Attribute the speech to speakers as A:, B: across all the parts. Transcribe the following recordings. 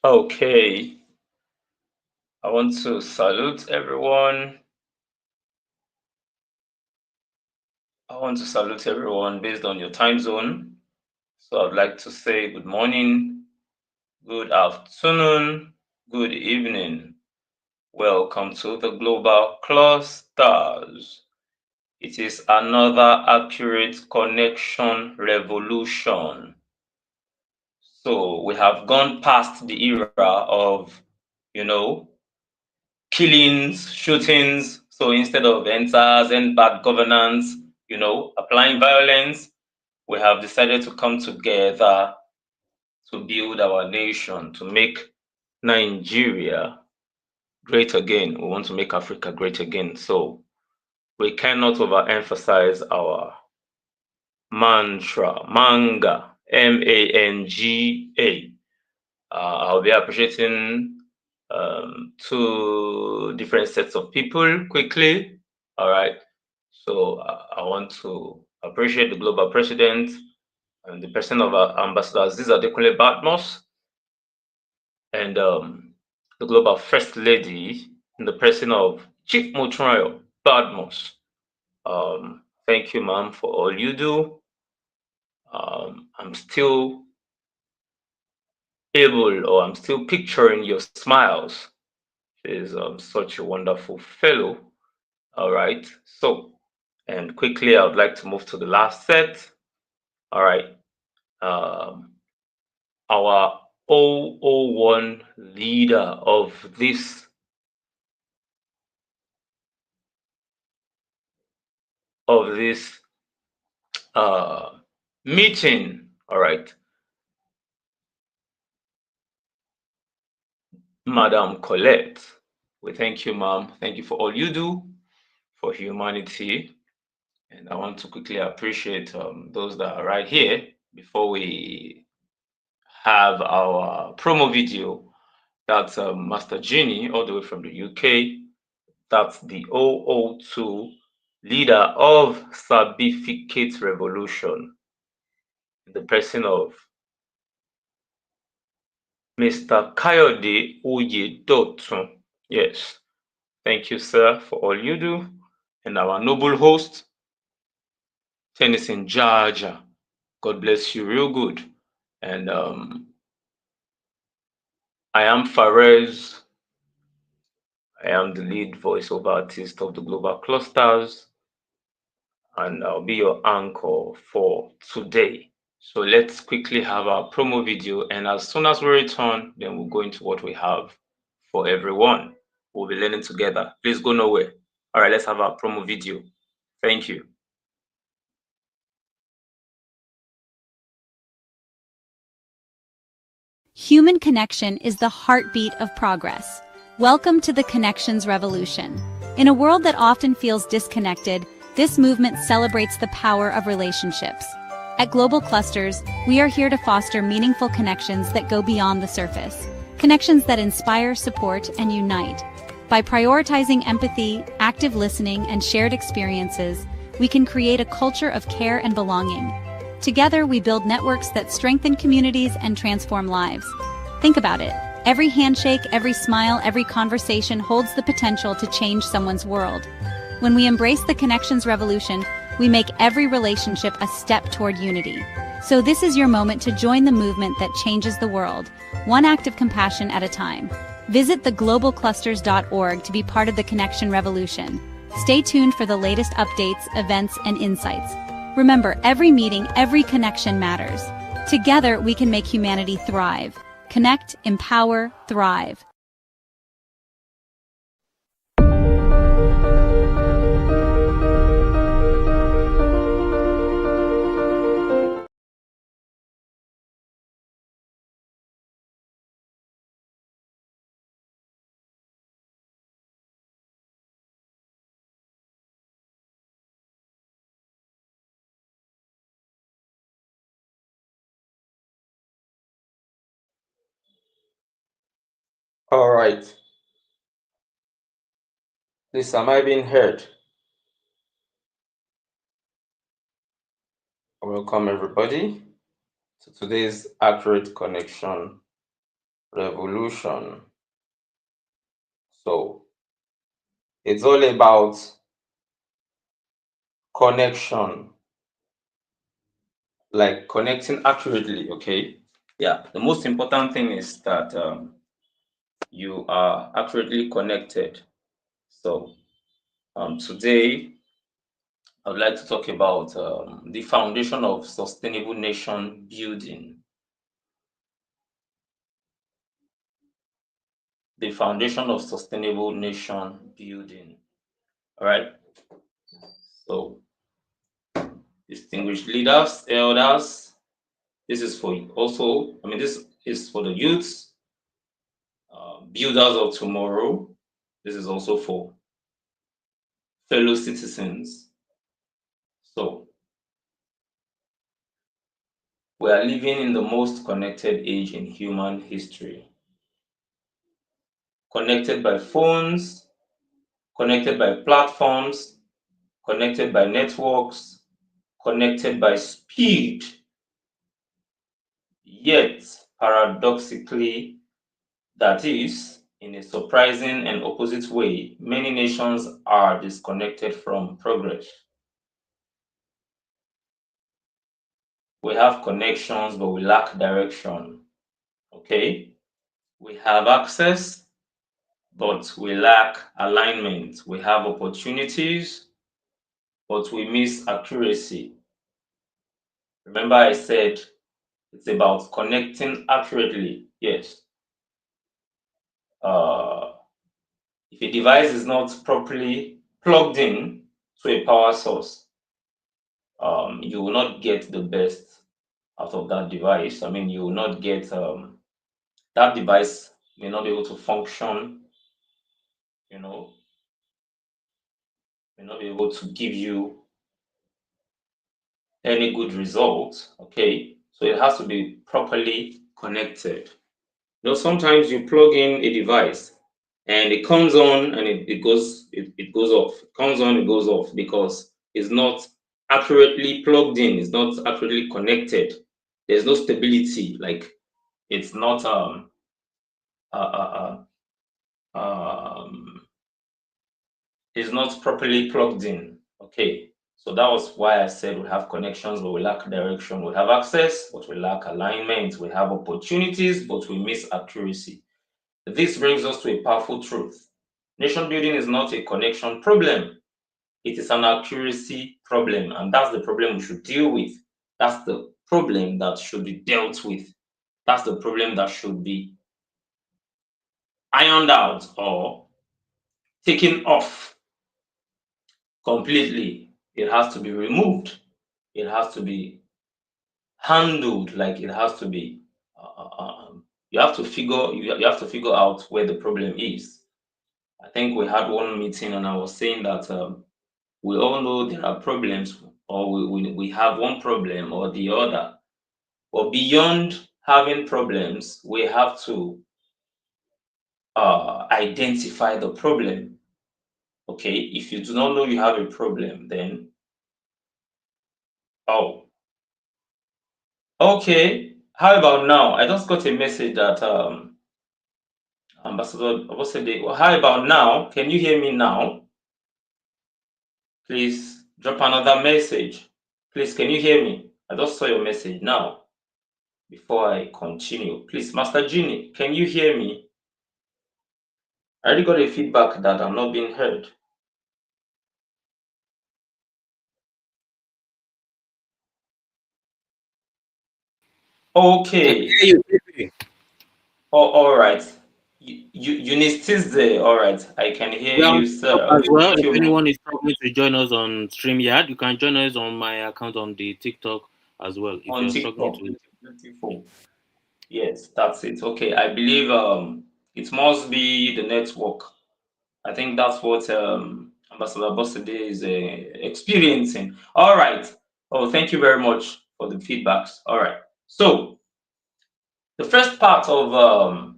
A: Okay, I want to salute everyone. I want to salute everyone based on your time zone. So I'd like to say good morning, good afternoon, good evening. Welcome to the Global Clusters. It is another accurate connection revolution. So we have gone past the era of, you know, killings, shootings. So instead of enters and bad governance, applying violence, we have decided to come together to build our nation, to make Nigeria great again. We want to make Africa great again. So we cannot overemphasize our mantra, manga, MANGA. I'll be appreciating two different sets of people quickly. All right. So I want to appreciate the global president and the person of our ambassador Ziza Dekunle Batmos and the global first lady in the person of Chief Motrayo Badmos. Thank you, ma'am, for all you do. I'm still I'm still picturing your smiles. She's such a wonderful fellow. All right. So, and quickly, I would like to move to the last set. All right. Um, our 001 leader of this uh, meeting. All right, Madam Colette. We thank you, ma'am. Thank you for all you do for humanity. And I want to quickly appreciate those that are right here before we have our promo video. That's Master Genie, all the way from the UK. That's the 002 leader of Certificate Revolution, in the person of Mr. Kayode Oyedotun. Yes, thank you, sir, for all you do. And our noble host, Tennyson Jaja. God bless you real good. And I am Fares. I am the lead voiceover artist of the Global Clusters, and I'll be your anchor for today. So let's quickly have our promo video, and as soon as we return, then we'll go into what we have for everyone. We'll be learning together. Please go nowhere. All right, let's have our promo video. Thank you.
B: Human connection is the heartbeat of progress. Welcome to the Connections Revolution. In a world that often feels disconnected, this movement celebrates the power of relationships. At Global Clusters, we are here to foster meaningful connections that go beyond the surface. Connections that inspire, support, and unite. By prioritizing empathy, active listening, and shared experiences, we can create a culture of care and belonging. Together, we build networks that strengthen communities and transform lives. Think about it. Every handshake, every smile, every conversation holds the potential to change someone's world. When we embrace the connections revolution, we make every relationship a step toward unity. So this is your moment to join the movement that changes the world, one act of compassion at a time. Visit theglobalclusters.org to be part of the connection revolution. Stay tuned for the latest updates, events, and insights. Remember, every meeting, every connection matters. Together, we can make humanity thrive. Connect, empower, thrive.
A: All right. Please, am I being heard? Welcome, everybody, to today's Accurate Connection revolution. So it's all about connection, like connecting accurately. Okay. Yeah. The most important thing is that you are accurately connected. So today I would like to talk about the foundation of sustainable nation building. The foundation of sustainable nation building. All right. So, distinguished leaders, elders, this is for also, I mean, this is for the youths, builders of tomorrow. This is also for fellow citizens. So, we are living in the most connected age in human history. Connected by phones, connected by platforms, connected by networks, connected by speed. Yet, paradoxically, that is, in a surprising and opposite way, many nations are disconnected from progress. We have connections, but we lack direction. Okay? We have access, but we lack alignment. We have opportunities, but we miss accuracy. Remember, I said it's about connecting accurately. Yes. Uh, if a device is not properly plugged in to a power source, you will not get the best out of that device. I mean, you will not get that device may not be able to function, you know, may not be able to give you any good results. Okay, so it has to be properly connected. Sometimes you plug in a device and it comes on and it goes off. It comes on, it goes off because it's not accurately plugged in, it's not accurately connected. There's no stability, like it's not uh, uh, um is not properly plugged in. Okay. So that was why I said we have connections, but we lack direction. We have access, but we lack alignment. We have opportunities, but we miss accuracy. This brings us to a powerful truth. Nation building is not a connection problem. It is an accuracy problem. And that's the problem we should deal with. That's the problem that should be dealt with. That's the problem that should be ironed out or taken off completely. It has to be removed. It has to be handled. Like it has to be. You have to you have to figure out where the problem is. I think we had one meeting, and I was saying that we all know there are problems, or we have one problem or the other. But beyond having problems, we have to identify the problem. Okay, if you do not know you have a problem, then oh, okay. How about now? I just got a message that Ambassador Obosede. Well, how about now? Can you hear me now? Please drop another message. Please, can you hear me? I just saw your message now. Before I continue, please, Master Genie, can you hear me? I already got a feedback that I'm not being heard.
C: I can
A: Okay.
C: hear you clearly.
A: Oh, all right. You still there. All right. I can hear
C: We're on
A: you,
C: TikTok
A: sir.
C: as
A: Okay.
C: well.
A: Thank
C: If
A: you.
C: anyone is struggling to join us on StreamYard, you can join us on my account on the TikTok as well. If
A: On
C: you're struggling
A: TikTok.
C: to,
A: Beautiful. Yes, that's it. Okay. I believe it must be the network. I think that's what Ambassador Bossede is experiencing. All right. Oh, thank you very much for the feedbacks. All right. So the first part of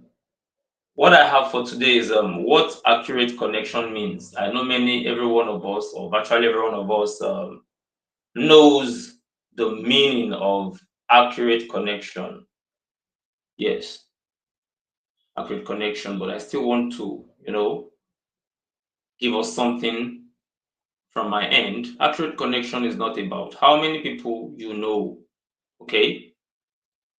A: what I have for today is what accurate connection means. I know every one of us, or virtually every one of us, knows the meaning of accurate connection. Yes. accurate connection, but I still want to, give us something from my end. Accurate connection is not about how many people you know, okay?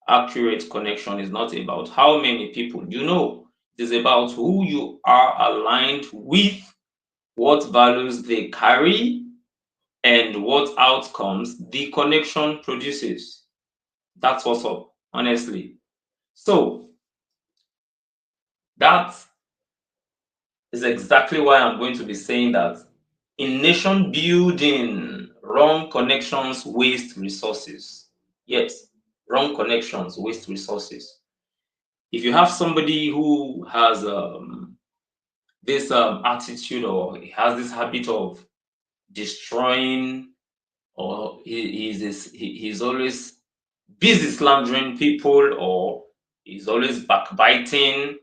A: Accurate connection is not about how many people you know. It is about who you are aligned with, what values they carry, and what outcomes the connection produces. That's what's up, honestly. So that is exactly why I'm going to be saying that in nation building, wrong connections waste resources. Yes, wrong connections waste resources. If you have somebody who has this attitude, or he has this habit of destroying, or he's always busy slandering people, or he's always backbiting,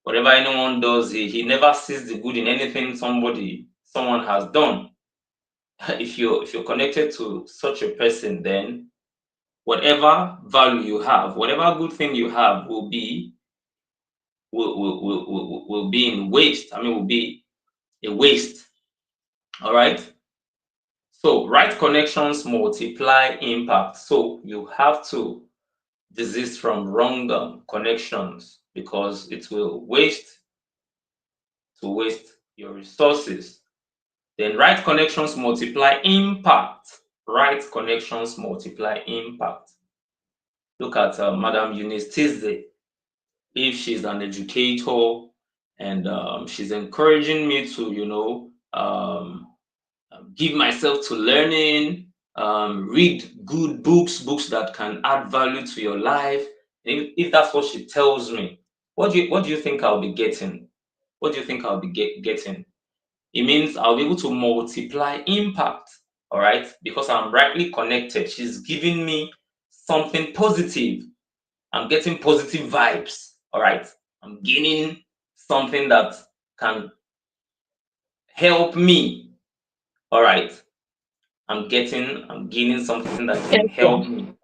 A: whatever anyone does, he never sees the good in anything someone has done. If you're connected to such a person, then whatever value you have, whatever good thing you have will be in waste. I mean, will be a waste. All right. So right connections multiply impact. So you have to desist from wrong connections, because it will waste your resources. Then right connections multiply impact. Right connections multiply impact. Look at Madam Eunice Tisdale. If she's an educator, and she's encouraging me to, give myself to learning, read good books that can add value to your life. If that's what she tells me, what do you think I'll be getting? What do you think I'll be getting? It means I'll be able to multiply impact, all right? Because I'm rightly connected. She's giving me something positive. I'm getting positive vibes, all right? I'm gaining something that can help me, all right? I'm gaining something that can
D: Yes, sir.
A: help me.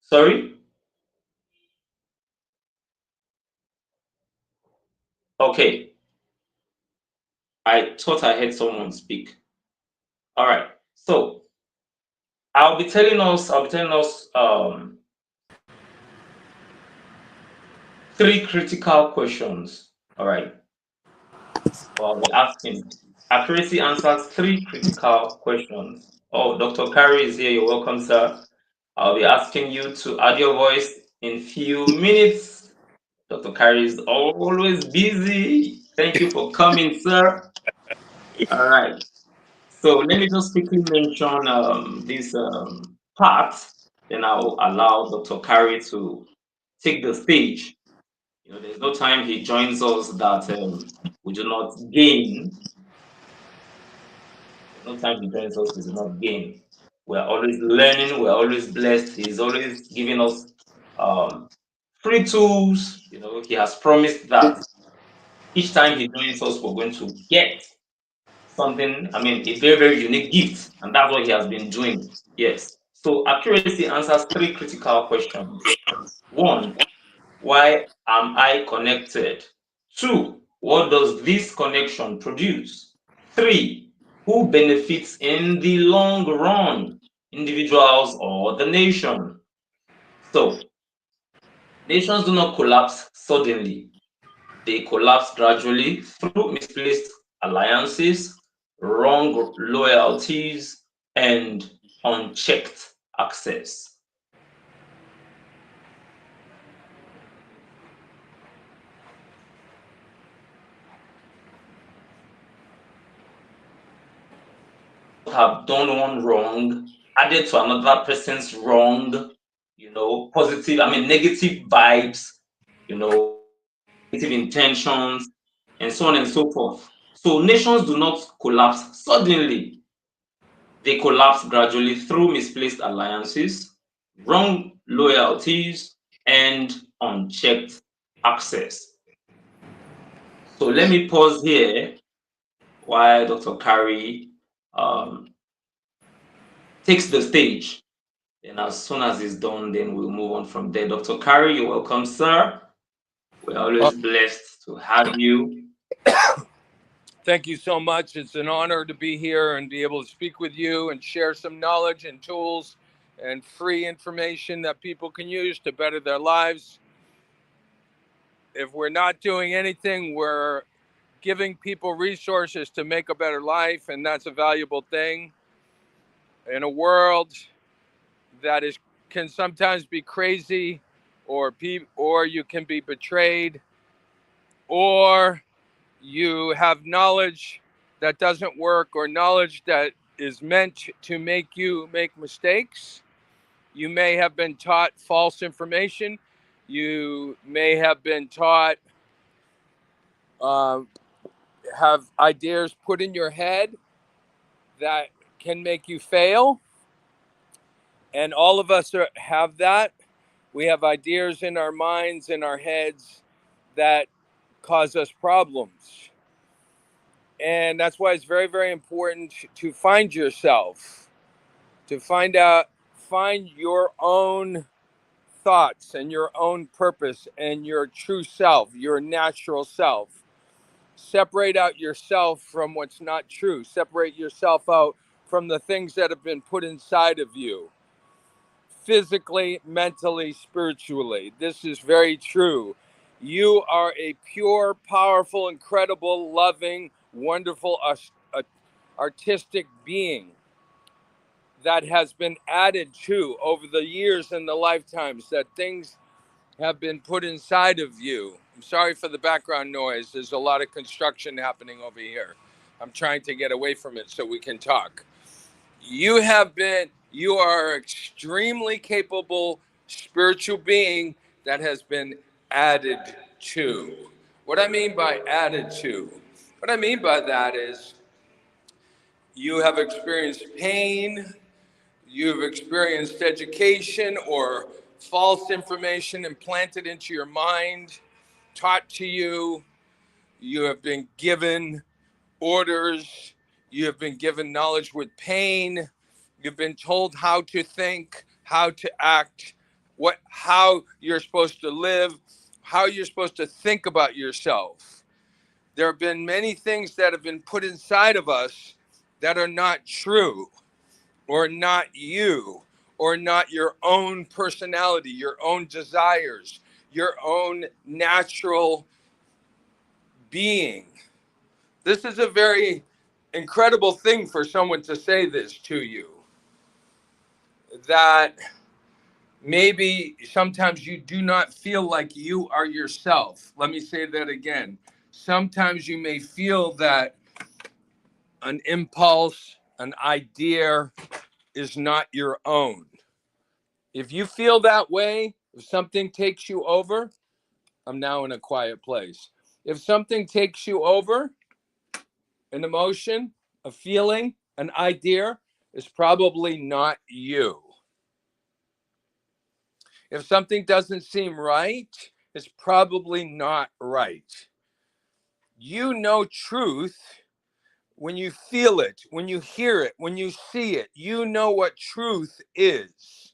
A: Sorry? Okay. I thought I heard someone speak. All right. So I'll be telling us three critical questions. All right. Or I'll be asking. Accuracy answers three critical questions. Oh, Dr. Kari is here. You're welcome, sir. I'll be asking you to add your voice in few minutes. Dr. Kari is always busy. Thank you for coming, sir. All right. So let me just quickly mention this part, then I'll allow Dr. Kari to take the stage. There's no time he joins us that we do not gain. There's no time he joins us we do not gain. We're always learning. We're always blessed. He's always giving us um, free tools. He has promised that each time he joins us, we're going to get something, I mean, a very, very unique gift. And that's what he has been doing. Yes. So accuracy answers three critical questions. One, why am I connected? Two, what does this connection produce? Three, who benefits in the long run? Individuals or the nation? So nations do not collapse suddenly. They collapse gradually through misplaced alliances, wrong loyalties, and unchecked access. Have done one wrong, added to another person's wrong, positive, I mean, negative vibes, negative intentions, and so on and so forth. So nations do not collapse suddenly. They collapse gradually through misplaced alliances, wrong loyalties, and unchecked access. So let me pause here while Dr. Kari takes the stage. And as soon as it's done, then we'll move on from there. Dr. Kari, you're welcome, sir. We're
D: Uh,
A: always blessed to have you.
D: Thank you so much. It's an honor to be here and be able to speak with you and share some knowledge and tools and free information that people can use to better their lives. If we're not doing anything, we're giving people resources to make a better life, and that's a valuable thing. In a world that is can sometimes be crazy, or you can be betrayed, or you have knowledge that doesn't work, or knowledge that is meant to make you make mistakes. You may have been taught false information. You may have been taught, uh, have ideas put in your head that can make you fail. And all of us have that. We have ideas in our minds, in our heads, that cause us problems. And that's why it's very, very important to find yourself, to find your own thoughts and your own purpose and your true self, your natural self. Separate out yourself from what's not true. Separate yourself out from the things that have been put inside of you, physically, mentally, spiritually. This is very true. You are a pure, powerful, incredible, loving, wonderful, artistic being that has been added to over the years and the lifetimes, that things have been put inside of you. I'm sorry for the background noise. There's a lot of construction happening over here. I'm trying to get away from it so we can talk. You are extremely capable spiritual being that has been added to. What I mean by added to, what I mean by that is you have experienced pain, you've experienced education or false information implanted into your mind, taught to you. You have been given orders. You have been given knowledge with pain. You've been told how to think, how to act, how you're supposed to live, how you're supposed to think about yourself. There have been many things that have been put inside of us that are not true, or not you, or not your own personality, your own desires, your own natural being. This is a very incredible thing for someone to say this to you, that maybe sometimes you do not feel like you are yourself. Let me say that again. Sometimes you may feel that an impulse, an idea is not your own. If you feel that way, if something takes you over, I'm now in a quiet place. If something takes you over, an emotion, a feeling, an idea, is probably not you. If something doesn't seem right, it's probably not right. You know truth when you feel it, when you hear it, when you see it. You know what truth is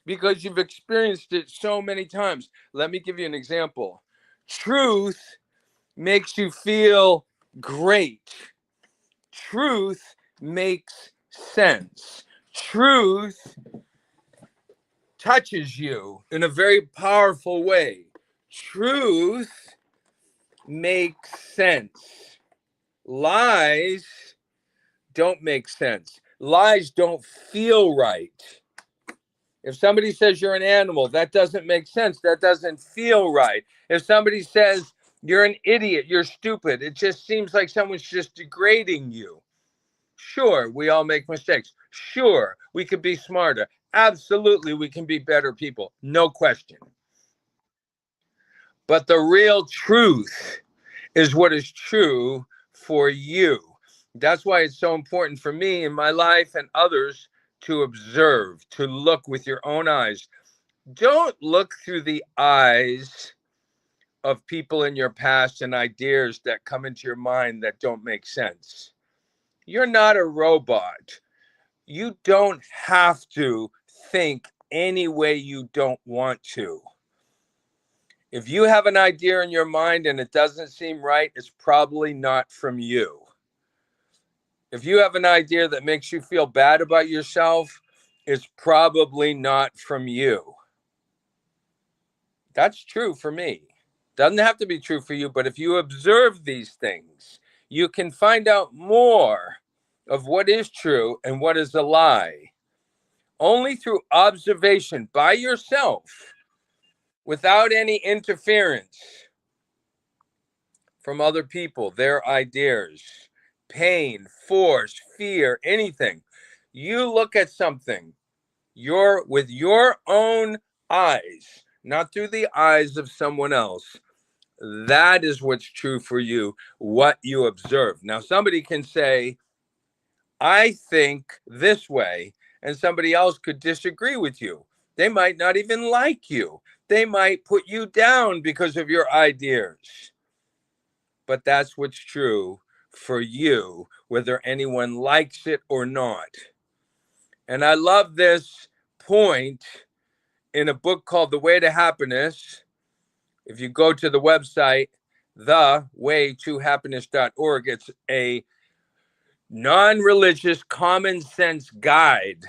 D: because you've experienced it so many times. Let me give you an example. Truth makes you feel great. Truth makes sense. Truth touches you in a very powerful way. Truth makes sense. Lies don't make sense. Lies don't feel right. If somebody says you're an animal, that doesn't make sense. That doesn't feel right. If somebody says you're an idiot, you're stupid, it just seems like someone's just degrading you. Sure, we all make mistakes. Sure, we could be smarter. Absolutely, we can be better people. No question. But the real truth is what is true for you. That's why it's so important for me in my life and others to observe, to look with your own eyes. Don't look through the eyes of people in your past and ideas that come into your mind that don't make sense. You're not a robot. You don't have to think any way you don't want to. If you have an idea in your mind and it doesn't seem right, it's probably not from you. If you have an idea that makes you feel bad about yourself, it's probably not from you. That's true for me. Doesn't have to be true for you, but if you observe these things, you can find out more of what is true and what is a lie. Only through observation by yourself, without any interference from other people, their ideas, pain, force, fear, anything. You look at something with your own eyes, not through the eyes of someone else. That is what's true for you, what you observe. Now, somebody can say, I think this way, and somebody else could disagree with you. They might not even like you. They might put you down because of your ideas. But that's what's true for you, whether anyone likes it or not. And I love this point in a book called The Way to Happiness. If you go to the website, thewaytohappiness.org, it's a non-religious common sense guide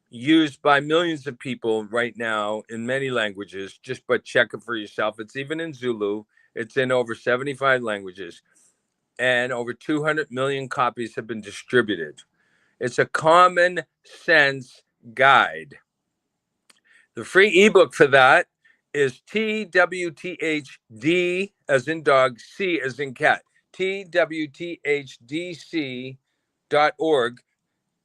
D: used by millions of people right now in many languages. But check it for yourself. It's even in Zulu. It's in over 75 languages, and over 200 million copies have been distributed. It's a common sense guide. The free ebook for that is TWTHD as in dog, C as in cat, TWTHDC.org.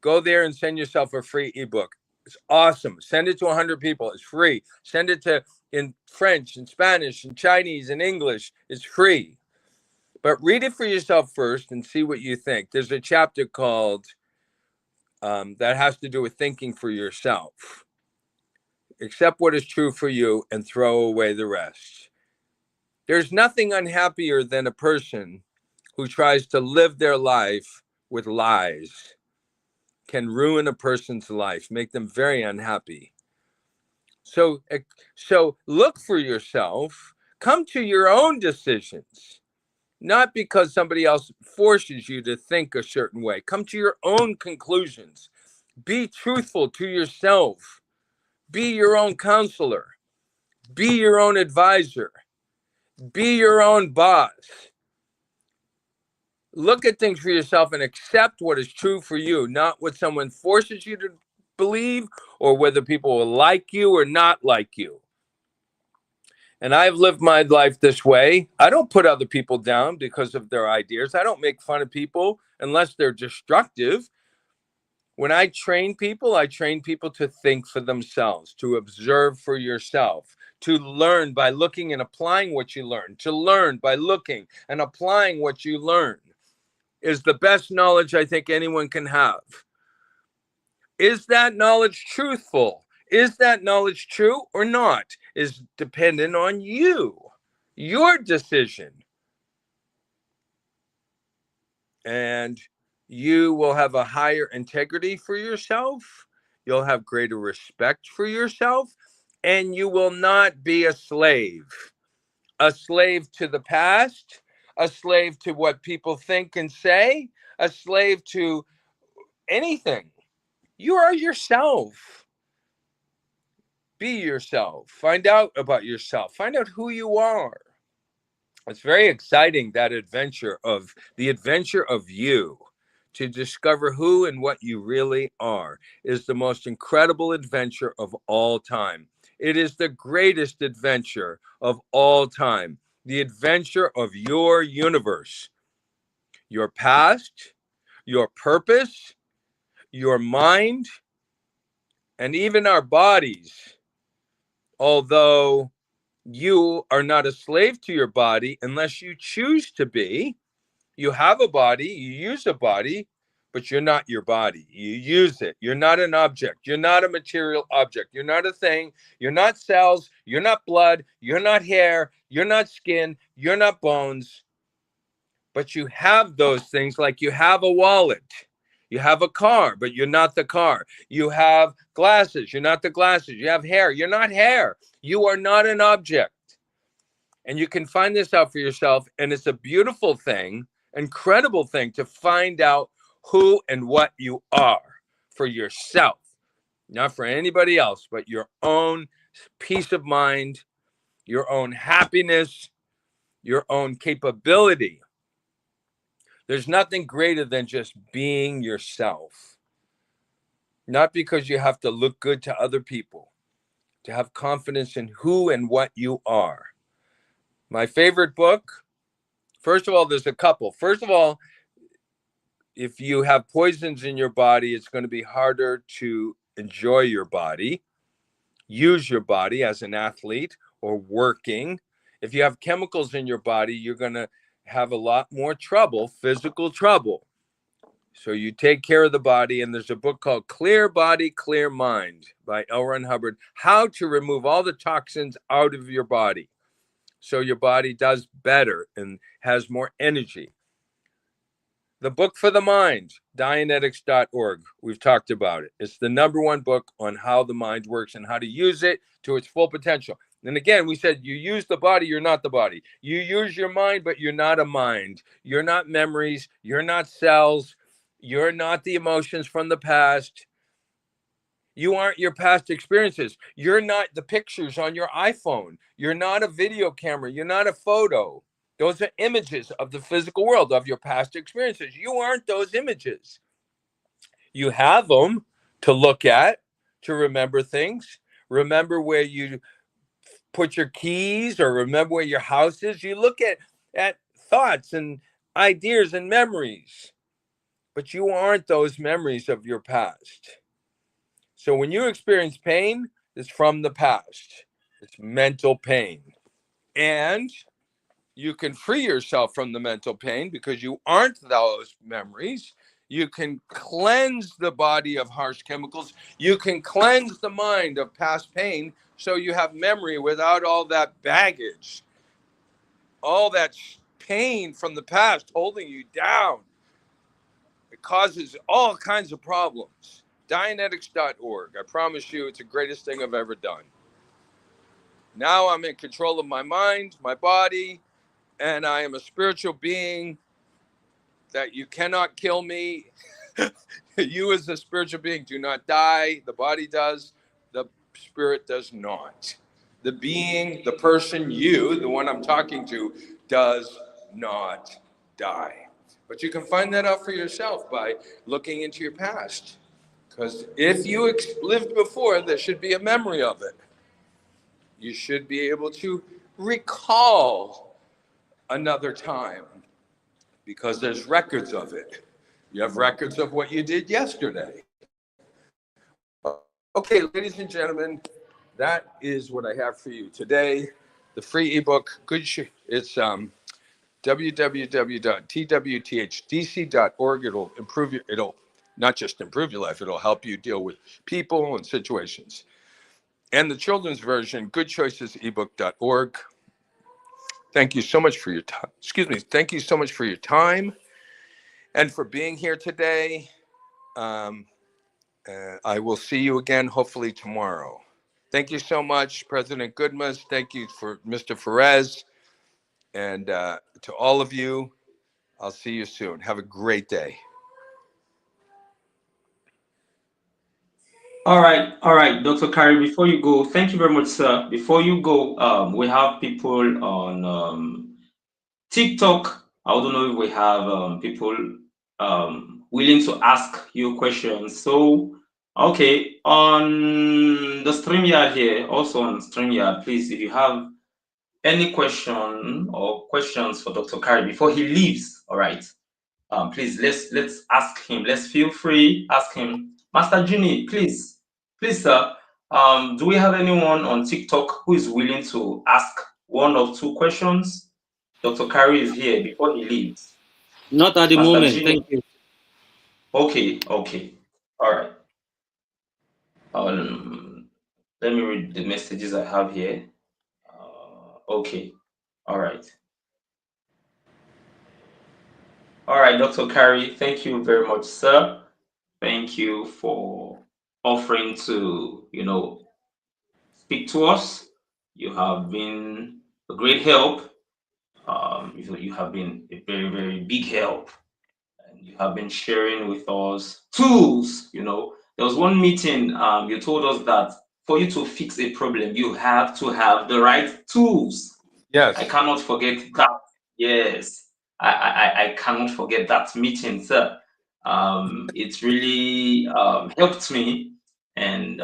D: Go there and send yourself a free ebook. It's awesome. Send it to 100 people. It's free. Send it to in French and Spanish and Chinese and English. It's free. But read it for yourself first and see what you think. There's a chapter called that has to do with thinking for yourself. Accept what is true for you and throw away the rest. There's nothing unhappier than a person who tries to live their life with lies. Can ruin a person's life, make them very unhappy. So look for yourself. Come to your own decisions, not because somebody else forces you to think a certain way. Come to your own conclusions. Be truthful to yourself. Be your own counselor. Be your own advisor. Be your own boss. Look at things for yourself and accept what is true for you, not what someone forces you to believe or whether people will like you or not like you. And I've lived my life this way. I don't put other people down because of their ideas. I don't make fun of people unless they're destructive. When I train people to think for themselves, to observe for yourself, to learn by looking and applying what you learn, to learn by looking and applying what you learn is the best knowledge I think anyone can have. Is that knowledge truthful? Is that knowledge true or not? Is dependent on you, your decision. And you will have a higher integrity for yourself. You'll have greater respect for yourself. And you will not be a slave to the past, a slave to what people think and say, a slave to anything. You are yourself. Be yourself. Find out about yourself. Find out who you are. It's very exciting, the adventure of you. To discover who and what you really are is the most incredible adventure of all time. It is the greatest adventure of all time. The adventure of your universe, your past, your purpose, your mind, and even our bodies. Although you are not a slave to your body unless you choose to be. You have a body, you use a body, but you're not your body. You use it. You're not an object. You're not a material object. You're not a thing. You're not cells. You're not blood. You're not hair. You're not skin. You're not bones. But you have those things like you have a wallet. You have a car, but you're not the car. You have glasses. You're not the glasses. You have hair. You're not hair. You are not an object. And you can find this out for yourself. And it's a beautiful thing, incredible thing to find out who and what you are for yourself, not for anybody else, but your own peace of mind, your own happiness, your own capability. There's nothing greater than just being yourself. Not because you have to look good to other people, to have confidence in who and what you are. My favorite book, first of all, there's a couple. First of all, if you have poisons in your body, it's going to be harder to enjoy your body, use your body as an athlete or working. If you have chemicals in your body, you're going to have a lot more trouble, physical trouble. So you take care of the body, and there's a book called Clear Body, Clear Mind by L. Ron Hubbard, how to remove all the toxins out of your body so your body does better and has more energy. The book for the mind, Dianetics.org. We've talked about it. It's the #1 book on how the mind works and how to use it to its full potential. And again, we said you use the body, you're not the body. You use your mind, but you're not a mind. You're not memories. You're not cells. You're not the emotions from the past. You aren't your past experiences. You're not the pictures on your iPhone. You're not a video camera. You're not a photo. Those are images of the physical world, of your past experiences. You aren't those images. You have them to look at, to remember things. Remember where you put your keys, or remember where your house is. You look at thoughts and ideas and memories, but you aren't those memories of your past. So when you experience pain, it's from the past. It's mental pain. And you can free yourself from the mental pain because you aren't those memories. You can cleanse the body of harsh chemicals. You can cleanse the mind of past pain so you have memory without all that baggage, all that pain from the past holding you down. It causes all kinds of problems. Dianetics.org. I promise you, it's the greatest thing I've ever done. Now I'm in control of my mind, my body, and I am a spiritual being that you cannot kill me. You as a spiritual being do not die. The body does. The spirit does not. The being, the person, you, the one I'm talking to, does not die. But you can find that out for yourself by looking into your past. Because if you lived before, there should be a memory of it. You should be able to recall another time because there's records of it. You have records of what you did yesterday. Okay, ladies and gentlemen, that is what I have for you today. The free ebook, it's www.twthdc.org. It'll not just improve your life, it'll help you deal with people and situations. And the children's version, goodchoicesebook.org. Thank you so much for your time. Excuse me. Thank you so much for your time and for being here today. I will see you again, hopefully tomorrow. Thank you so much, President Goodmas. Thank you for Mr. Ferez. And to all of you, I'll see you soon. Have a great day.
A: All right, Dr. Kari, before you go, thank you very much, sir. Before you go, we have people on TikTok. I don't know if we have people willing to ask you questions. So, okay, on the StreamYard here, also on StreamYard, please, if you have any question or questions for Dr. Kari before he leaves, all right, please let's ask him. Let's feel free, ask him. Master Juni, please, sir. Do we have anyone on TikTok who is willing to ask one or two questions? Dr. Kari is here before he leaves.
C: Not at the
A: Master
C: moment.
A: Jimmy.
C: Thank you.
A: Okay. All right. Let me read the messages I have here. Okay. All right. All right, Dr. Kari, thank you very much, sir. Thank you for offering to, speak to us. You have been a great help. You have been a very, very big help. And you have been sharing with us tools. There was one meeting, you told us that for you to fix a problem, you have to have the right tools. I
D: Yes.
A: cannot forget that. Yes, I cannot forget that meeting, sir. It really helped me, and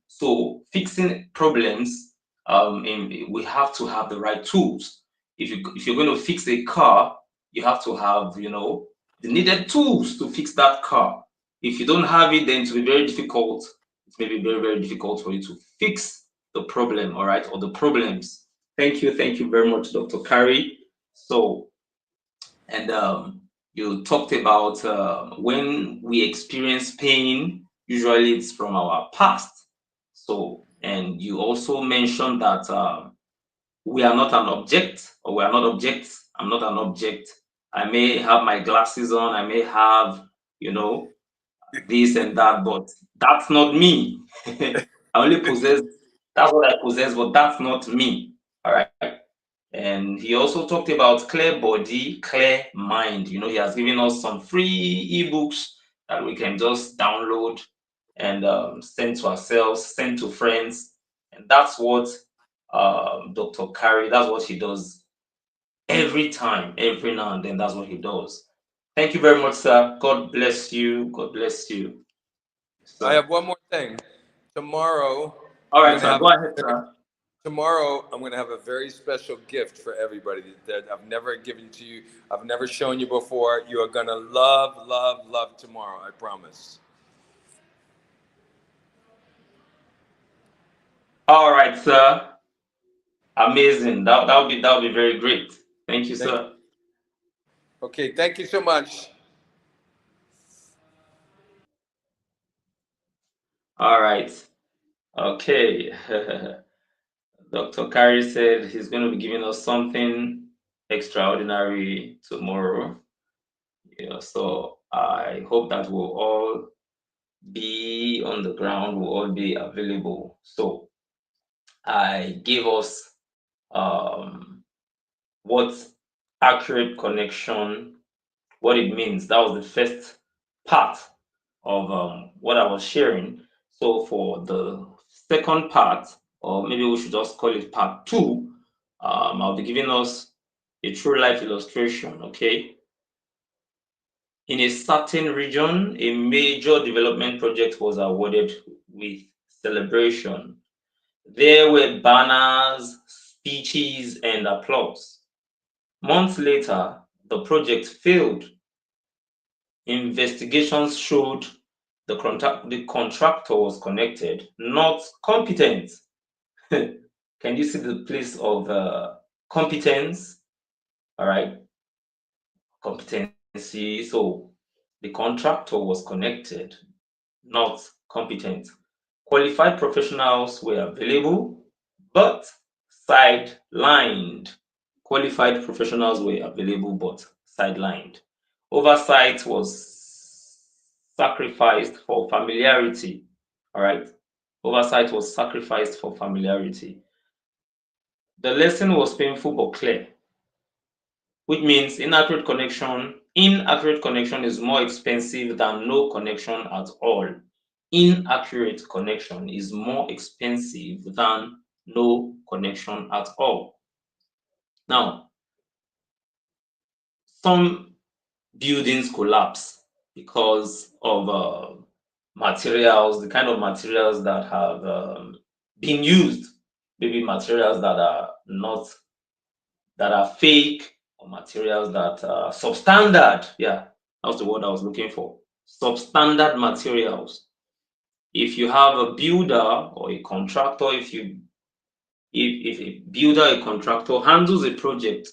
A: so fixing problems, we have to have the right tools. If you're going to fix a car, you have to have the needed tools to fix that car. If you don't have it, then it will be very difficult. It may be very, very difficult for you to fix the problem, all right, or the problems. Thank you very much, Dr. Kari. So, and you talked about when we experience pain, usually it's from our past. So, and you also mentioned that we are not an object, or we are not objects. I'm not an object. I may have my glasses on, I may have, you know, this and that, but that's not me. I only possess, that's what I possess, but that's not me. All right. And he also talked about clear body, clear mind. He has given us some free ebooks that we can just download and send to ourselves, send to friends. And that's what Dr. Kari, that's what he does every time, every now and then. That's what he does. Thank you very much, sir. God bless you. God bless you,
D: I
A: sir.
D: have one more thing. Tomorrow,
A: All
D: I'm
A: right,
D: going to
A: sir.
D: have
A: Go ahead, sir.
D: tomorrow I'm going to have a very special gift for everybody that I've never given to you. I've never shown you before. You are going to love, love, love tomorrow. I promise.
A: All right, sir. Amazing. That would be very great. Thank you,
D: Thank you.
A: sir.
D: Okay, thank you so much.
A: All right. Okay. Dr. Kari said he's going to be giving us something extraordinary tomorrow. So I hope that we'll all be on the ground, we'll all be available. So I gave us um, what accurate connection, what it means. That was the first part of what I was sharing. So for the second part, or maybe we should just call it part two, I'll be giving us a true life illustration. Okay. In a certain region, a major development project was awarded with celebration. There were banners, speeches, and applause. Months later, the project failed. Investigations showed the contractor was connected, not competent. Can you see the place of competence? All right, competency. So the contractor was connected, not competent. Qualified professionals were available, but sidelined. Qualified professionals were available, but sidelined. Oversight was sacrificed for familiarity. All right. Oversight was sacrificed for familiarity. The lesson was painful but clear, which means inaccurate connection is more expensive than no connection at all. Inaccurate connection is more expensive than no connection at all. Now, some buildings collapse because of materials, the kind of materials that have been used, maybe materials that are not, that are fake, or materials that are substandard. Yeah, that's the word I was looking for. Substandard materials. If you have a builder or a contractor, if a builder, a contractor handles a project,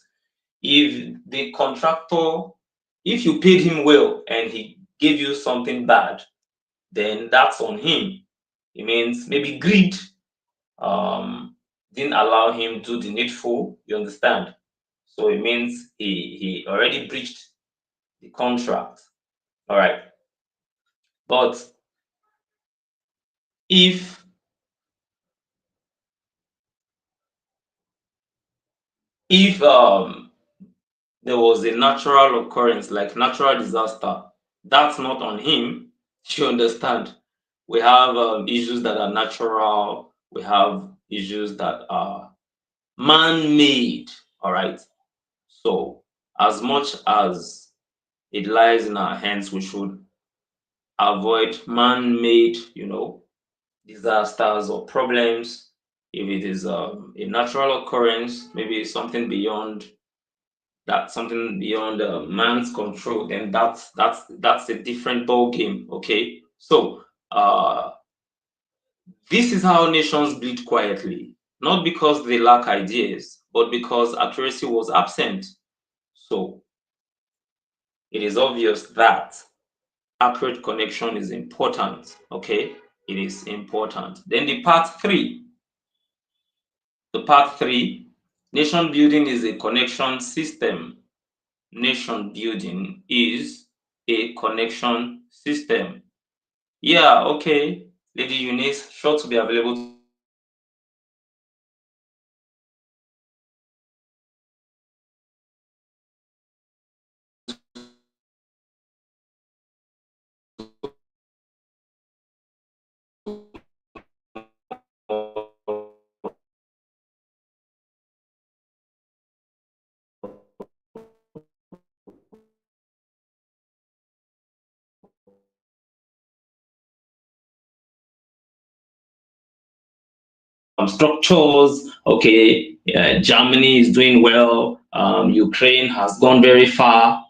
A: if the contractor, if you paid him well and he gave you something bad, then that's on him. It means maybe greed didn't allow him to do the needful. You understand? So it means he already breached the contract. All right. But if if there was a natural occurrence like natural disaster, that's not on him. You understand? We have issues that are natural. We have issues that are man-made. All right. So as much as it lies in our hands, we should avoid man-made, disasters or problems. If it is a natural occurrence, maybe something beyond man's control, then that's a different ball game. Okay, so this is how nations bleed quietly, not because they lack ideas, but because accuracy was absent. So it is obvious that accurate connection is important. Okay, it is important. Then the part three, nation building is a connection system. Nation building is a connection system. Yeah, okay. Lady Eunice, sure to be available to speak on this. Structures. Okay, yeah, Germany is doing well. Ukraine has gone very far.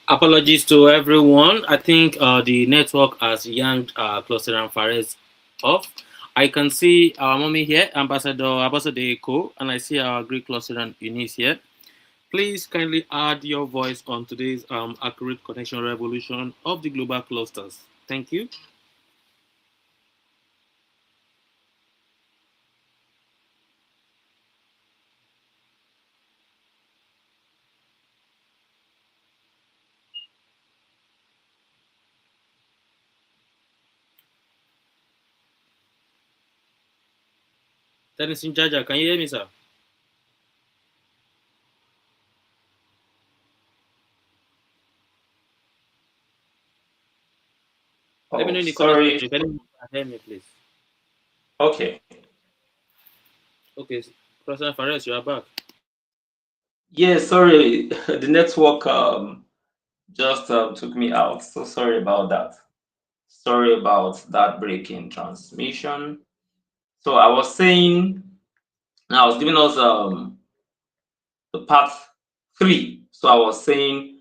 C: Apologies to everyone. I think the network has yanked Cluster and Fares off. I can see our mommy here, Ambassador Eko, and I see our Greek Cluster and Eunice here. Please kindly add your voice on today's accurate connection revolution of the global clusters. Thank you. Dennis Jaja, can you hear me, sir? Let me
A: Oh,
C: know in the comment
A: sorry.
C: section if anyone can hear me, please.
A: Okay.
C: Okay, President Fares, you are back.
A: Yeah, sorry. The network just took me out. So sorry about that. Sorry about that break in transmission. So I was saying, now I was giving us the part 3. So I was saying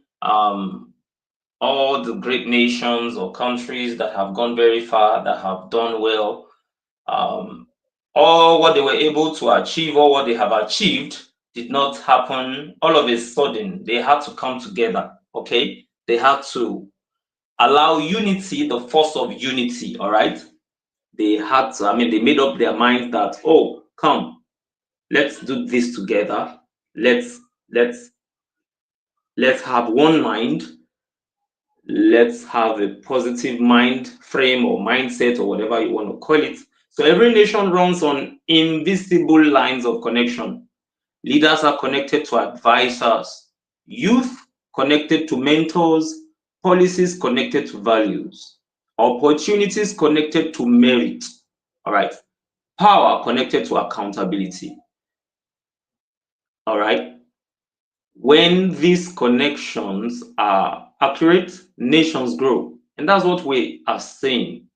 A: all the great nations or countries that have gone very far, that have done well, um, all what they were able to achieve, or what they have achieved, did not happen all of a sudden. They had to come together. Okay, they had to allow unity, the force of unity. All right, they had to. I mean, they made up their minds that, oh, come, let's do this together. Let's let's let's have one mind. Let's have a positive mind frame or mindset or whatever you want to call it. So every nation runs on invisible lines of connection. Leaders are connected to advisors, youth connected to mentors, policies connected to values, opportunities connected to merit. All right. Power connected to accountability. All right. When these connections are accurate, nations grow. And that's what we are saying.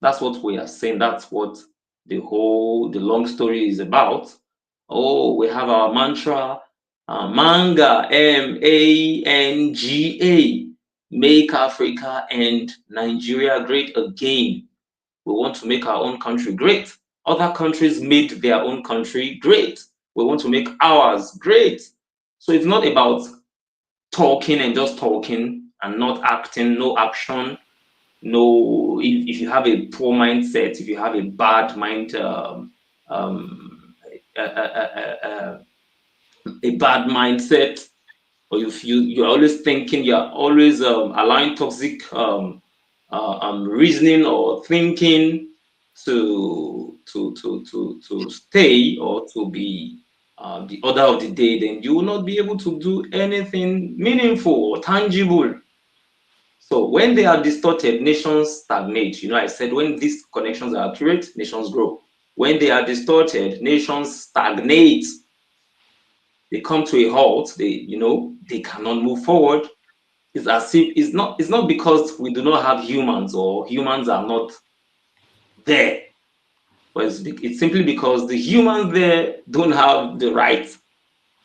A: That's what we are saying. That's what the long story is about. Oh, we have our mantra, manga, MANGA, make Africa and Nigeria great again. We want to make our own country great. Other countries made their own country great. We want to make ours great. So it's not about talking and just talking and not acting, no action, no. If you have a poor mindset, if you have a bad mind, um, a, a, a, a, a bad mindset, or if you're always thinking, you're always allowing toxic reasoning or thinking to stay or to be the order of the day, then you will not be able to do anything meaningful or tangible. So when they are distorted, nations stagnate. I said when these connections are accurate, nations grow. When they are distorted, nations stagnate. They come to a halt. They cannot move forward. It's as if it's not because we do not have humans or humans are not there, but it's simply because the humans there don't have the right,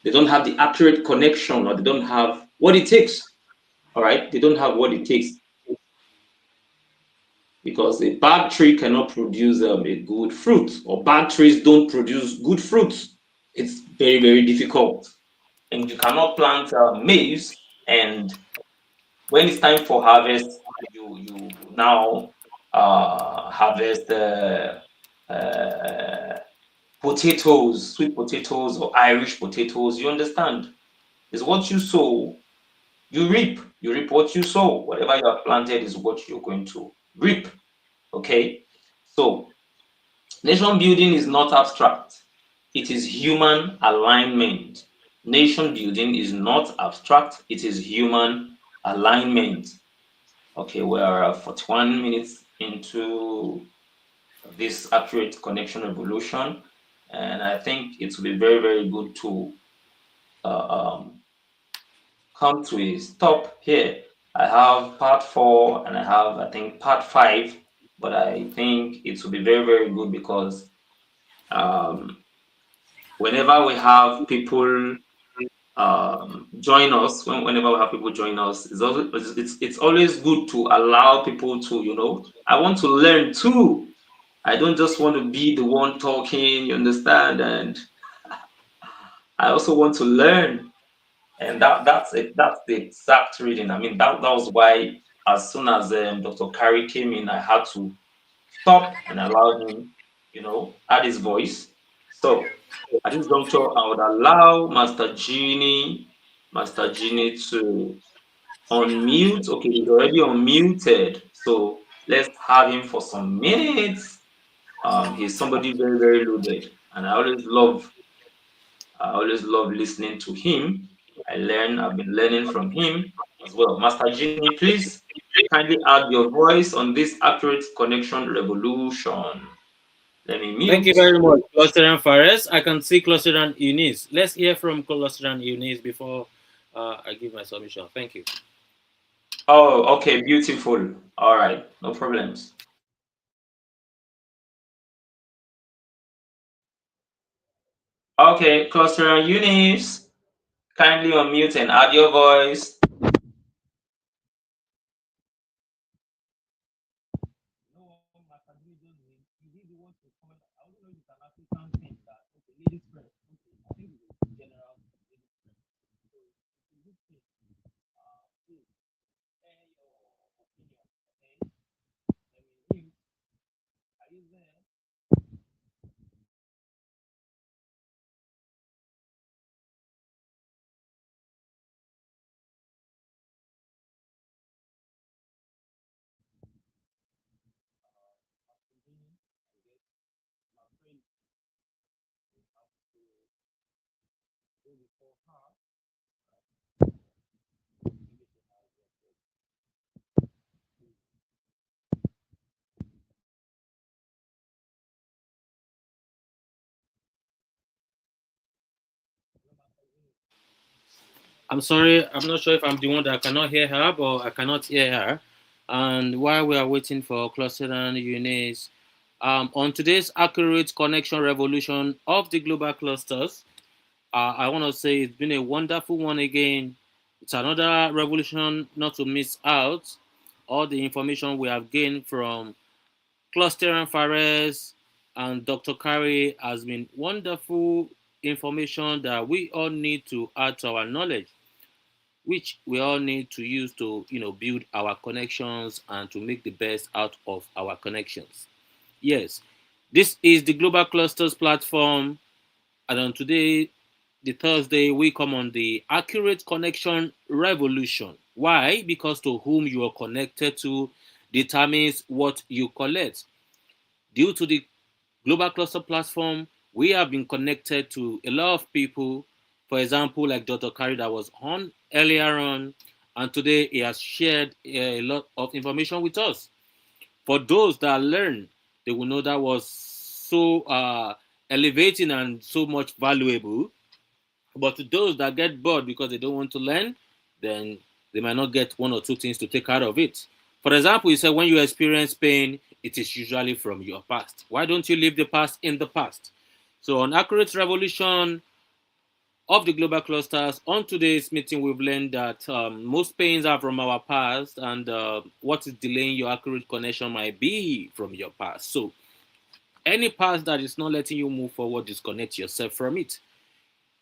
A: they don't have the accurate connection, or they don't have what it takes. All right, they don't have what it takes, because a bad tree cannot produce a good fruit, or bad trees don't produce good fruits. It's very, very difficult, and you cannot plant maize, and when it's time for harvest, you now harvest uh, potatoes, sweet potatoes or Irish potatoes. You understand? It's what you sow, you reap. You reap what you sow. Whatever you have planted is what you're going to reap. Okay? So, nation building is not abstract, it is human alignment. Nation building is not abstract, it is human alignment. Okay, we're 41 minutes into this accurate connection revolution, and I think it will be very, very good to uh, um, come to a stop here. I have part four and I have, I think, part five, but I think it will be very, very good because um, whenever we have people join us, whenever we have people join us, it's always good to allow people to, I want to learn too. I don't just want to be the one talking, you understand? And I also want to learn. And that's it. That's the exact reading. I mean, that was why as soon as Dr. Carey came in, I had to stop and allow him, add his voice. So at this juncture, I would allow Master Genie to unmute. Okay, he's already unmuted. So let's have him for some minutes. He's somebody very, very loaded, and I always love listening to him. I've been learning from him as well. Master Genie, please kindly add your voice on this accurate connection revolution. Let me
C: Thank you
A: mute.
C: very much, Cluster and Fares. I can see Cluster and Eunice. Let's hear from Cluster and Eunice before I give my submission. Thank you.
A: Oh, okay, beautiful. All right, no problems. Okay, Cluster and Eunice, kindly unmute and add your voice.
C: I'm sorry, I'm not sure if I'm the one that cannot hear her, but I cannot hear her. And while we are waiting for Cluster and Eunice, on today's accurate connection revolution of the global clusters, I want to say it's been a wonderful one again. It's another revolution not to miss out. All the information we have gained from Cluster and Fares, and Dr. Kari has been wonderful information that we all need to add to our knowledge, which we all need to use to build our connections and to make the best out of our connections. Yes, this is the Global Clusters platform, and on today, the Thursday, we come on the accurate connection revolution. Why? Because to whom you are connected to determines what you collect. Due to the Global Cluster platform, we have been connected to a lot of people. For example, like Dr. Kari that was on earlier on, and today he has shared a lot of information with us. For those that learn, they will know that was so elevating and so much valuable. But to those that get bored because they don't want to learn, then they might not get one or two things to take out of it. For example, you said when you experience pain, it is usually from your past. Why don't you leave the past in the past? So, on Accurate Revolution of the Global Clusters, on today's meeting, we've learned that most pains are from our past, and what is delaying your accurate connection might be from your past. So, any past that is not letting you move forward, disconnect yourself from it.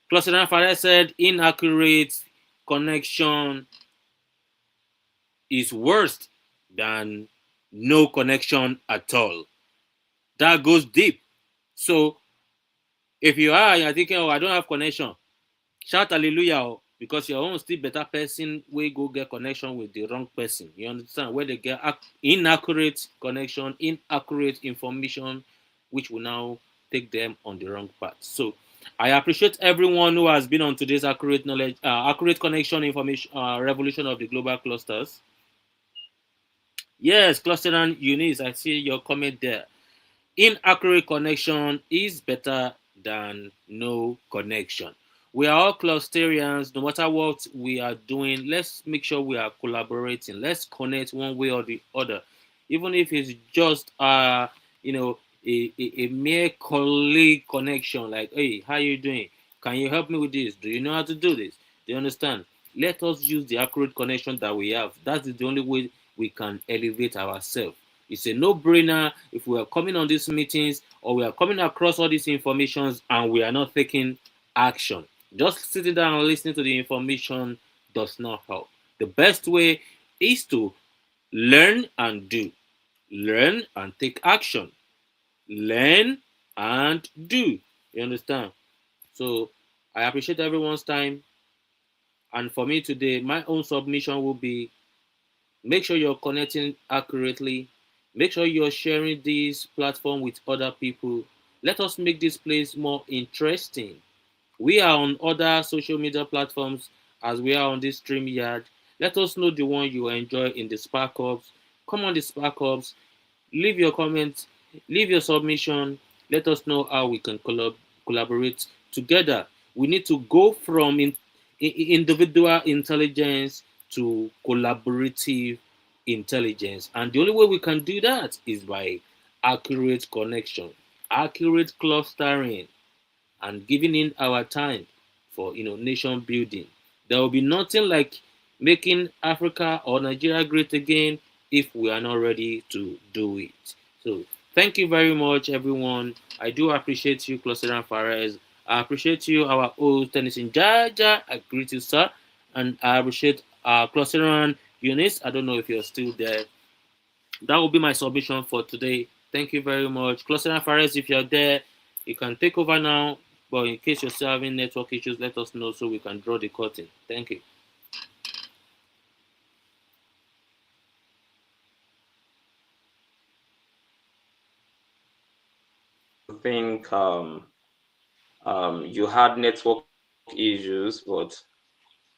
C: Cluster Father said inaccurate connection is worse than no connection at all. That goes deep. So if you're thinking, oh, I don't have connection, shout hallelujah, because your own still better person will go get connection with the wrong person. You understand? Where they get inaccurate connection, inaccurate information, which will now take them on the wrong path. So I appreciate everyone who has been on today's accurate knowledge, accurate connection information revolution of the global clusters. Yes, cluster and Eunice, I see your comment there. Inaccurate connection is better than no connection. We are all clusterians. No matter what we are doing, let's make sure we are collaborating. Let's connect one way or the other, even if it's just you know a mere colleague connection. Like, hey, how you doing? Can you help me with this? Do you know how to do this? Do you understand? Let us use the accurate connection that we have. That is the only way we can elevate ourselves. It's a no-brainer if we are coming on these meetings or we are coming across all these informations and we are not taking action. Just sitting down and listening to the information does not help. The best way is to learn and do. Learn and take action. Learn and do. You understand? So I appreciate everyone's time. And for me today, my own submission will be make sure you're connecting accurately. Make sure you're sharing this platform with other people. Let us make this place more interesting. We are on other social media platforms as we are on this StreamYard. Let us know the one you enjoy in the Spark Ups. Come on the Spark Ups. Leave your comments, leave your submission. Let us know how we can collaborate together. We need to go from individual intelligence to collaborative intelligence. And the only way we can do that is by accurate connection, accurate clustering, and giving in our time for nation building. There will be nothing like making Africa or Nigeria great again if we are not ready to do it. So thank you very much, everyone. I do appreciate you, Cluster and Fares. I appreciate you, our old Tennyson Jaja. I greet you, sir. And I appreciate Cluster and Eunice. I don't know if you're still there. That will be my submission for today. Thank you very much. Cluster and Fares, if you're there, you can take over now. But in case you're still having network issues, let us know so we can draw the curtain. Thank you.
A: I think you had network issues, but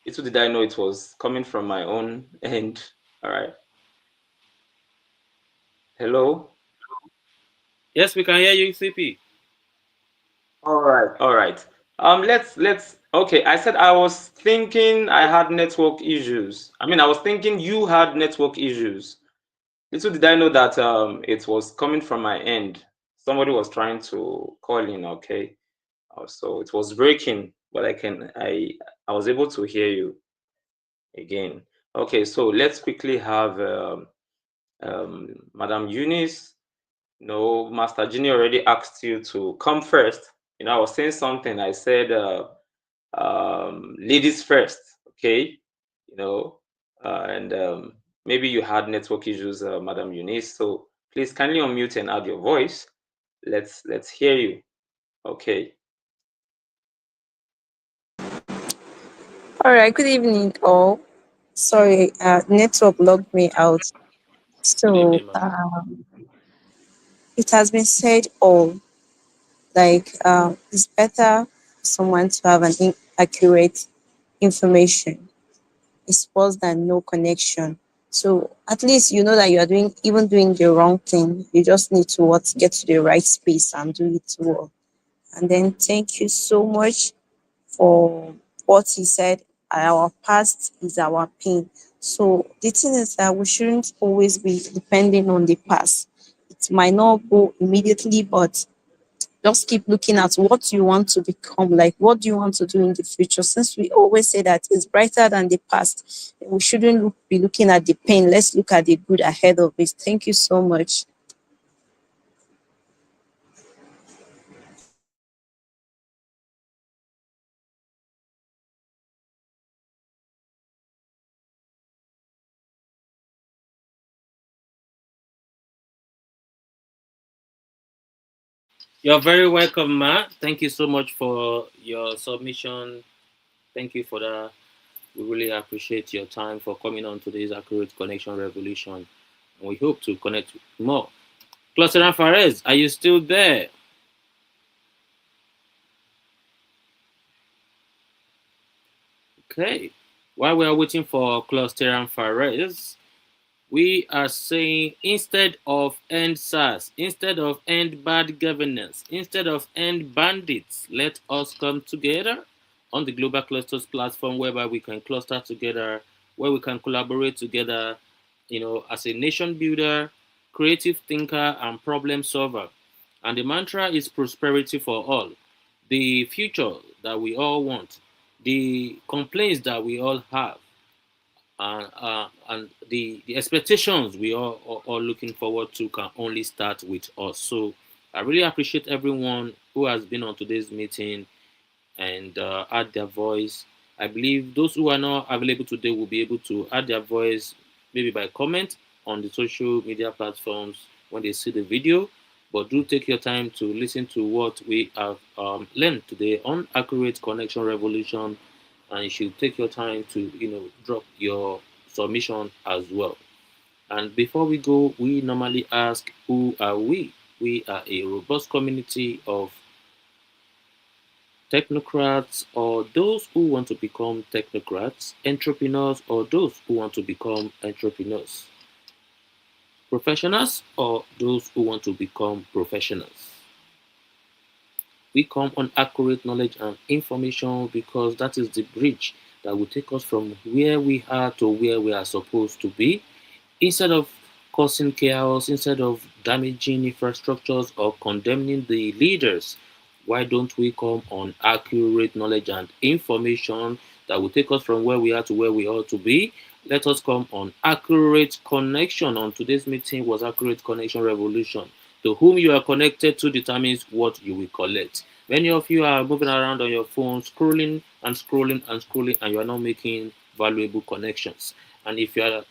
A: little did I know it was coming from my own end. All right. Hello.
C: Yes, we can hear you, CP.
A: All right. All right. Let's. Okay. I said I was thinking I had network issues. I mean, I was thinking you had network issues. Little did I know that it was coming from my end. Somebody was trying to call in. Okay. So it was breaking, but I was able to hear you again. Okay. So let's quickly have Madam Eunice Master Junior already asked you to come first. I was saying something. I said, ladies first, okay? You know, and maybe you had network issues, Madam Eunice. So please kindly unmute and add your voice. Let's hear you. Okay.
E: All right, good evening, all. Sorry, network logged me out.
C: Good
E: So
C: evening, ma'am.
E: it has been said all. Like it's better for someone to have an accurate information. It's worse than no connection. So at least you know that you are doing the wrong thing. You just need to get to the right space and do it well. And then thank you so much for what he said. Our past is our pain. So the thing is that we shouldn't always be depending on the past. It might not go immediately, but just keep looking at what you want to become, like what do you want to do in the future. Since we always say that it's brighter than the past, we shouldn't be looking at the pain. Let's look at the good ahead of it. Thank you so much.
C: You're very welcome, Ma. Thank you so much for your submission. Thank you for that. We really appreciate your time for coming on today's Accurate Connection Revolution. And we hope to connect more. Cluster and Fares, are you still there? Okay. While we are waiting for Cluster and Fares, we are saying instead of end SARS, instead of end bad governance, instead of end bandits, let us come together on the Global Clusters platform whereby we can cluster together, where we can collaborate together, as a nation builder, creative thinker, and problem solver. And the mantra is prosperity for all. The future that we all want, the complaints that we all have, and the expectations we are looking forward to can only start with us. So I really appreciate everyone who has been on today's meeting and add their voice. I believe those who are not available today will be able to add their voice maybe by comment on the social media platforms when they see the video. But do take your time to listen to what we have learned today on Accurate Connection Revolution, and you should take your time to drop your submission as well. And before we go, we normally ask, who are we? We are a robust community of technocrats or those who want to become technocrats, entrepreneurs or those who want to become entrepreneurs, professionals or those who want to become professionals. We come on accurate knowledge and information because that is the bridge that will take us from where we are to where we are supposed to be. Instead of causing chaos, instead of damaging infrastructures or condemning the leaders, why don't we come on accurate knowledge and information that will take us from where we are to where we ought to be? Let us come on accurate connection. On today's meeting was Accurate Connection Revolution. To whom you are connected to determines what you will collect. Many of you are moving around on your phone, scrolling and scrolling and scrolling, and you are not making valuable connections. And if you are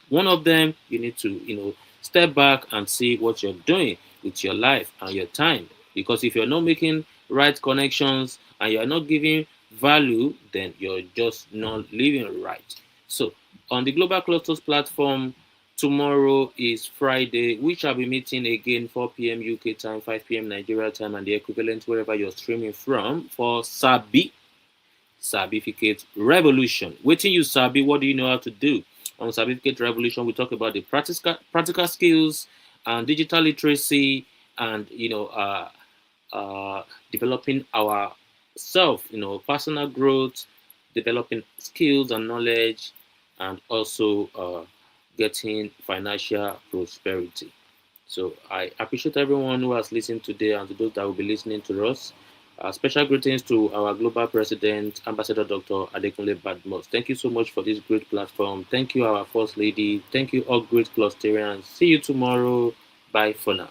C: one of them, you need to, step back and see what you're doing with your life and your time. Because if you're not making right connections and you're not giving value, then you're just not living right. So, on the Global Clusters platform, tomorrow is Friday. We shall be meeting again 4 p.m. UK time, 5 p.m. Nigeria time, and the equivalent wherever you're streaming from for Certificate Revolution. Waiting you Sabi, what do you know how to do? On Certificate Revolution, we talk about the practical skills and digital literacy, and developing our self, personal growth, developing skills and knowledge, and also getting financial prosperity. So I appreciate everyone who has listened today and to those that will be listening to us. Special greetings to our global president, Ambassador Dr. Adekunle Badmus. Thank you so much for this great platform. Thank you, our first lady. Thank you, all great clusterians. See you tomorrow. Bye for now.